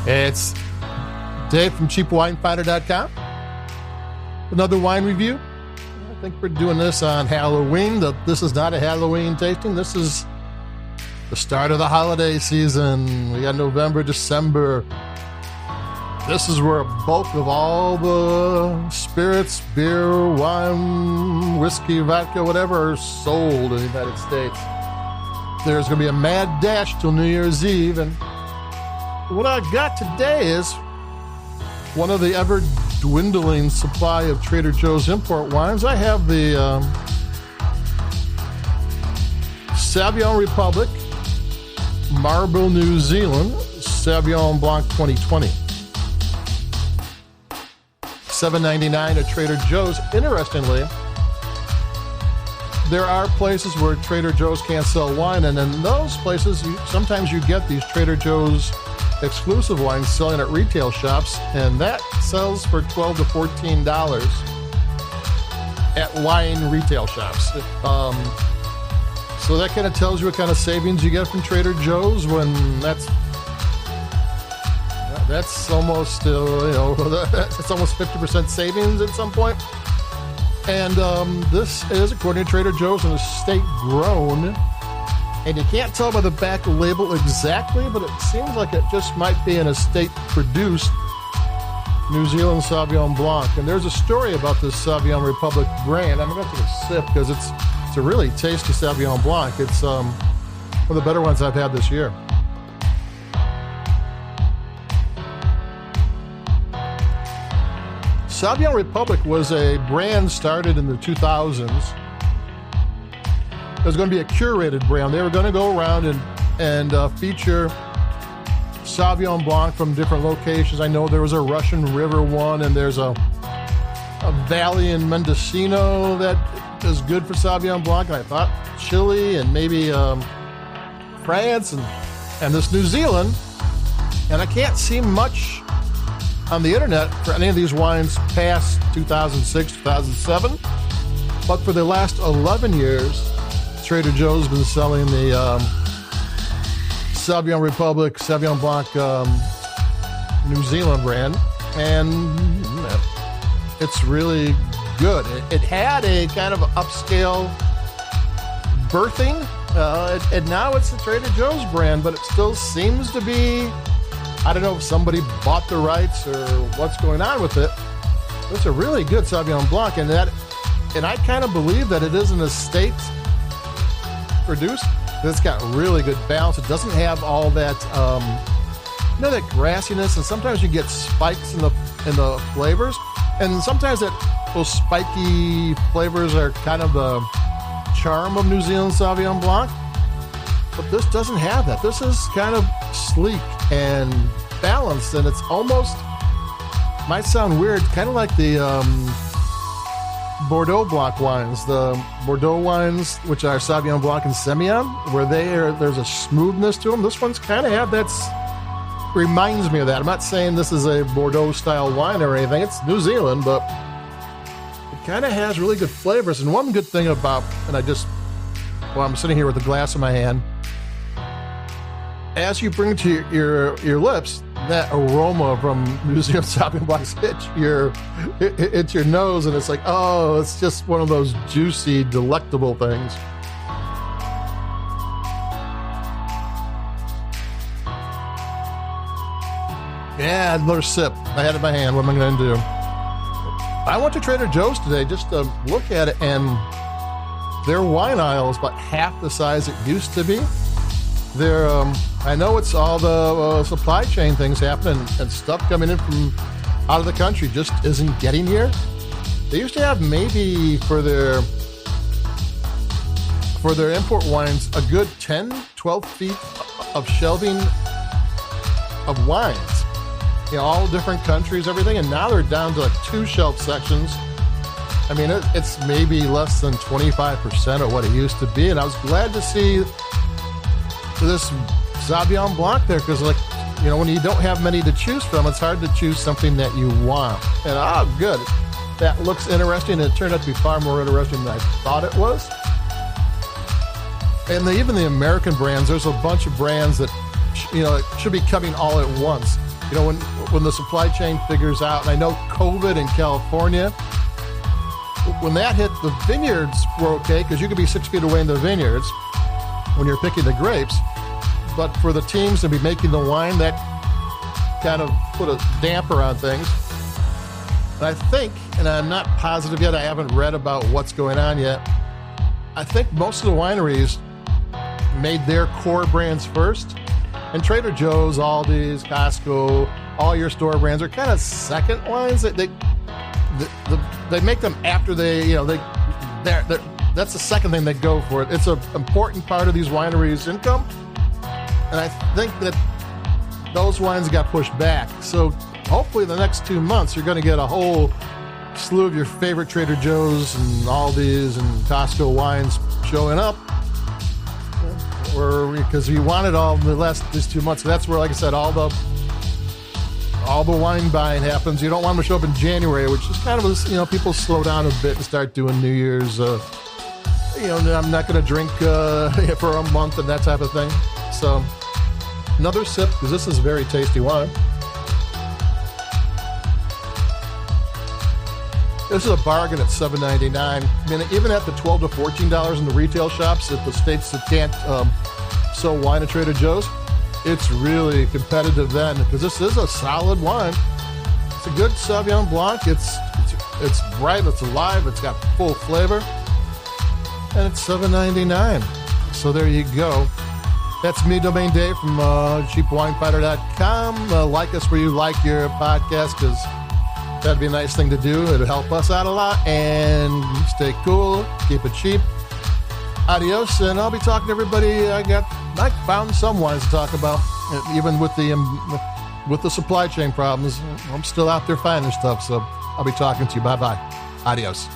It's Dave from CheapWineFinder.com. Another wine review. I think we're doing this on Halloween. This is not a Halloween tasting. This is the start of the holiday season. We got November, December. This is where a bulk of all the spirits, beer, wine, whiskey, vodka, whatever are sold in the United States. There's going to be a mad dash till New Year's Eve, and what I got today is one of the ever-dwindling supply of Trader Joe's import wines. I have the Sauvignon Republic, Marlborough, New Zealand, Sauvignon Blanc 2020. $7.99 at Trader Joe's. Interestingly, there are places where Trader Joe's can't sell wine, and in those places, sometimes you get these Trader Joe's exclusive wines selling at retail shops, and that sells for $12 to $14 at wine retail shops. So that kind of tells you what kind of savings you get from Trader Joe's when that's almost it's almost 50% savings at some point. And this is, according to Trader Joe's, an estate grown. And you can't tell by the back label exactly, but it seems like it just might be an estate-produced New Zealand Sauvignon Blanc. And there's a story about this Sauvignon Republic brand. I'm going to take a sip because it's a really tasty Sauvignon Blanc. It's one of the better ones I've had this year. Sauvignon Republic was a brand started in the 2000s. It was going to be a curated brand. They were going to go around and feature Sauvignon Blanc from different locations. I know there was a Russian River one, and there's a valley in Mendocino that is good for Sauvignon Blanc. And I thought Chile and maybe France and this New Zealand. And I can't see much on the internet for any of these wines past 2006, 2007. But for the last 11 years, Trader Joe's been selling the Sauvignon Republic, Sauvignon Blanc New Zealand brand, and it's really good. It had a kind of upscale birthing, and now it's the Trader Joe's brand, but it still seems to be, I don't know if somebody bought the rights or what's going on with it. It's a really good Sauvignon Blanc, and I kind of believe that it is an estate produced. It's got really good balance. It doesn't have all that, that grassiness, and sometimes you get spikes in the flavors, and sometimes those spiky flavors are kind of the charm of New Zealand Sauvignon Blanc. But this doesn't have that. This is kind of sleek and balanced, and it's almost, might sound weird, kind of like the Bordeaux Blanc wines. The Bordeaux wines, which are Sauvignon Blanc and Semillon, where there's a smoothness to them. This one's kind of have that, reminds me of that. I'm not saying this is a Bordeaux style wine or anything. It's New Zealand, but it kind of has really good flavors. And one good thing about, I'm sitting here with a glass in my hand, as you bring it to your lips, that aroma from New Zealand Sauvignon Blanc hits your nose, and it's like, oh, it's just one of those juicy, delectable things. Yeah, another sip. I had it in my hand. What am I going to do? I went to Trader Joe's today just to look at it, and their wine aisle is about half the size it used to be. I know it's all the supply chain things happening and stuff coming in from out of the country just isn't getting here. They used to have maybe for their import wines a good 10, 12 feet of shelving of wines. All different countries, everything, and now they're down to like 2 shelf sections. I mean, it's maybe less than 25% of what it used to be, and I was glad to see this Sauvignon Blanc there, because when you don't have many to choose from, it's hard to choose something that you want. And good, that looks interesting, and it turned out to be far more interesting than I thought it was. And even the American brands, there's a bunch of brands that should be coming all at once. when the supply chain figures out, and I know COVID in California, when that hit, the vineyards were okay because you could be 6 feet away in the vineyards when you're picking the grapes. But for the teams to be making the wine, that kind of put a damper on things. And I think, and I'm not positive yet, I haven't read about what's going on yet, I think most of the wineries made their core brands first. And Trader Joe's, Aldi's, Costco, all your store brands are kind of second wines. They make them after that's the second thing they go for. It's an important part of these wineries' income. And I think that those wines got pushed back. So hopefully the next 2 months, you're going to get a whole slew of your favorite Trader Joe's and Aldi's and Costco wines showing up. Or because you wanted all these 2 months. So that's where, like I said, all the wine buying happens. You don't want them to show up in January, which is kind of, people slow down a bit and start doing New Year's, I'm not going to drink for a month and that type of thing. So another sip, because this is a very tasty wine. This is a bargain at $7.99. I mean, even at the $12 to $14 in the retail shops at the states that can't sell wine at Trader Joe's, it's really competitive then, because this is a solid wine. It's a good Sauvignon Blanc. It's bright, it's alive, it's got full flavor, and it's $7.99. So there you go. That's me, Domain Dave, from cheapwinefighter.com. Like us where you like your podcast, because that'd be a nice thing to do. It'll help us out a lot. And stay cool, keep it cheap. Adios, and I'll be talking to everybody. I found some wines to talk about, even with the supply chain problems. I'm still out there finding stuff, so I'll be talking to you. Bye-bye. Adios.